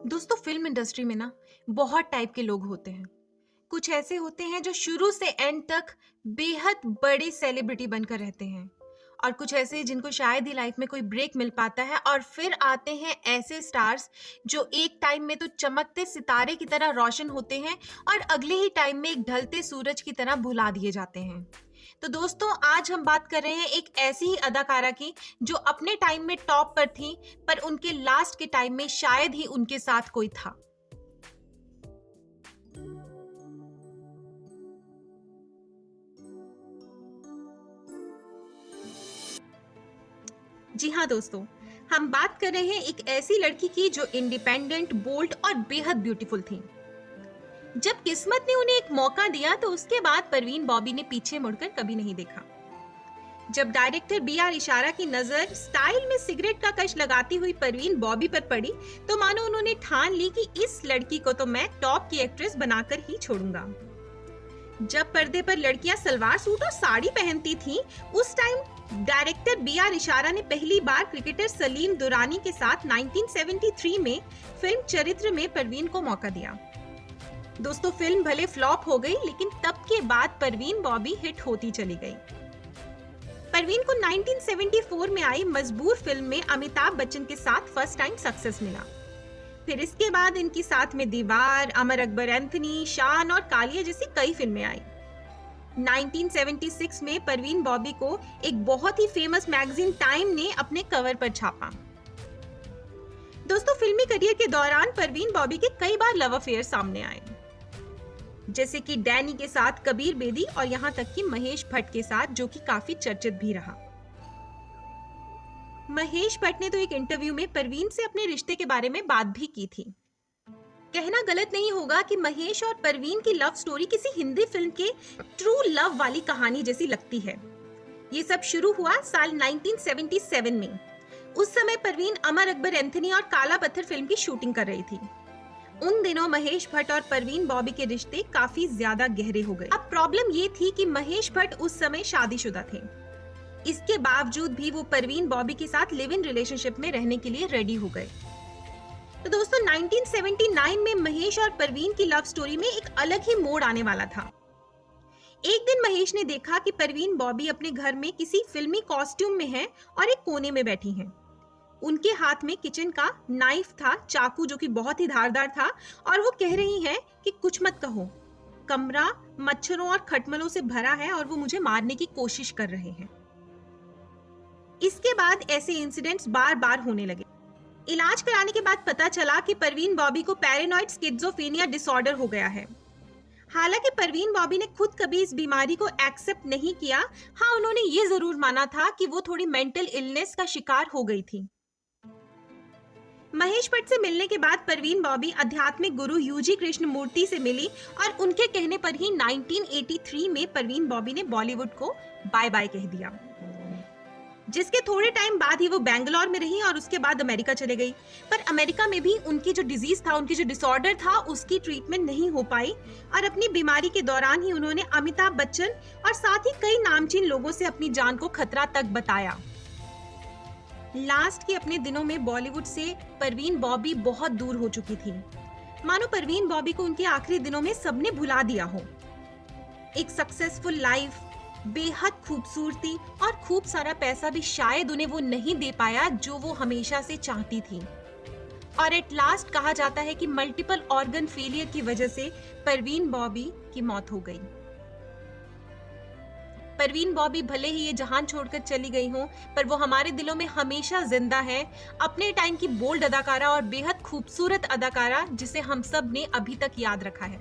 दोस्तों film industry में ना बहुत टाइप के लोग होते हैं। कुछ ऐसे होते हैं जो शुरू से एंड तक बेहद बड़े सेलिब्रिटी बनकर रहते हैं और कुछ ऐसे जिनको शायद ही लाइफ में कोई ब्रेक मिल पाता है और फिर आते हैं ऐसे स्टार्स जो एक टाइम में तो चमकते सितारे की तरह रोशन होते हैं और अगले ही टाइम में एक ढलते सूरज की तरह भुला दिए जाते हैं। तो दोस्तों आज हम बात कर रहे हैं एक ऐसी ही अदाकारा की जो अपने टाइम में टॉप पर थी पर उनके लास्ट के टाइम में शायद ही उनके साथ कोई था। जी हाँ दोस्तों, हम बात कर रहे हैं एक ऐसी लड़की की जो इंडिपेंडेंट, बोल्ड और बेहद ब्यूटीफुल थी। जब किस्मत ने उन्हें एक मौका दिया तो उसके बाद परवीन बॉबी ने पीछे मुड़कर कभी नहीं देखा। जब डायरेक्टर बी.आर. इशारा की नजर स्टाइल में सिगरेट का कश लगाती हुई परवीन बॉबी पर पड़ी तो मानो उन्होंने ठान ली कि इस लड़की को तो मैं टॉप की एक्ट्रेस बनाकर ही छोड़ूंगा। जब पर्दे पर लड़कियां सलवार सूट और साड़ी पहनती थीं, उस टाइम डायरेक्टर बी.आर. इशारा ने पहली बार क्रिकेटर सलीम दुरानी के साथ 1973 में फिल्म चरित्र में परवीन को मौका दिया। दोस्तों फिल्म भले फ्लॉप हो गई लेकिन तब के बाद परवीन बॉबी हिट होती चली गई। परवीन को 1974 में आई मजबूर फिल्म में अमिताभ बच्चन के साथ फर्स्ट टाइम सक्सेस मिला। फिर इसके बाद इनकी साथ में दीवार, अमर अकबर एंथनी, शान और कालिया जैसी कई फिल्में आई। 1976 में परवीन बॉबी को एक बहुत ही फेमस मैगजीन टाइम ने अपने कवर पर छापा। दोस्तों फिल्मी करियर के दौरान परवीन बॉबी के कई बार लव अफेयर सामने आए, जैसे कि डैनी के साथ कबीर बेदी और यहाँ तक कि महेश भट्ट के साथ, जो कि काफी चर्चित भी रहा। महेश भट्ट ने तो एक इंटरव्यू में परवीन से अपने रिश्ते के बारे में बात भी की थी। कहना गलत नहीं होगा कि महेश और परवीन की लव स्टोरी किसी हिंदी फिल्म के ट्रू लव वाली कहानी जैसी लगती है। ये सब शुरू हुआ साल 1977 में। उस समय परवीन अमर अकबर एंथनी और काला पत्थर फिल्म की शूटिंग कर रही थी। उन दिनों महेश भट्ट और परवीन बॉबी के रिश्ते काफी ज्यादा गहरे हो गए। अब प्रॉब्लम ये थी कि महेश भट्ट उस समय शादीशुदा थे। इसके बावजूद भी वो परवीन बॉबी के साथ लिव इन रिलेशनशिप में रहने के लिए रेडी हो गए। तो दोस्तों 1979 में महेश और परवीन की लव स्टोरी में एक अलग ही मोड़ आने वाला था। एक दिन महेश ने देखा कि परवीन बॉबी अपने घर में किसी फिल्मी कॉस्ट्यूम में है और एक कोने में बैठी हैं। उनके हाथ में किचन का नाइफ था, चाकू जो कि बहुत ही धारदार था, और वो कह रही हैं कि कुछ मत कहो, कमरा मच्छरों और खटमलों से भरा है और वो मुझे मारने की कोशिश कर रहे हैं। इसके बाद ऐसे इंसिडेंट्स बार बार होने लगे। इलाज कराने के बाद पता चला कि परवीन बॉबी को पैरानॉइड स्किज़ोफ्रेनिया डिसऑर्डर हो गया है। हालांकि परवीन बॉबी ने खुद कभी इस बीमारी को एक्सेप्ट नहीं किया। हाँ, उन्होंने ये जरूर माना था कि वो थोड़ी मेंटल इलनेस का शिकार हो गई थी। महेश भट्ट से मिलने के बाद परवीन बॉबी आध्यात्मिक गुरु यूजी कृष्णमूर्ति से मिली और उनके कहने पर ही 1983 में परवीन बॉबी ने बॉलीवुड को बाय बाय कह दिया, जिसके थोड़े टाइम बाद ही वो बैंगलोर में रही और उसके बाद अमेरिका चले गई। पर अमेरिका में भी उनकी जो डिजीज था, उनकी जो डिसऑर्डर था, उसकी ट्रीटमेंट नहीं हो पाई और अपनी बीमारी के दौरान ही उन्होंने अमिताभ बच्चन और साथ ही कई नामचीन लोगों से अपनी जान को खतरा तक बताया। लास्ट के अपने दिनों में बॉलीवुड से परवीन बॉबी बहुत दूर हो चुकी थी। मानो परवीन बॉबी को उनके आखिरी दिनों में सबने भुला दिया हो। एक सक्सेसफुल लाइफ, बेहद खूबसूरती और खूब सारा पैसा भी शायद उन्हें वो नहीं दे पाया जो वो हमेशा से चाहती थी। और एट लास्ट कहा जाता है कि मल्टीपल ऑर्गन फेलियर की वजह से परवीन बॉबी की मौत हो गई। परवीन बॉबी भले ही ये जहान छोड़कर चली गई हो, पर वो हमारे दिलों में हमेशा जिंदा है। अपने टाइम की बोल्ड अदाकारा और बेहद खूबसूरत अदाकारा जिसे हम सब ने अभी तक याद रखा है।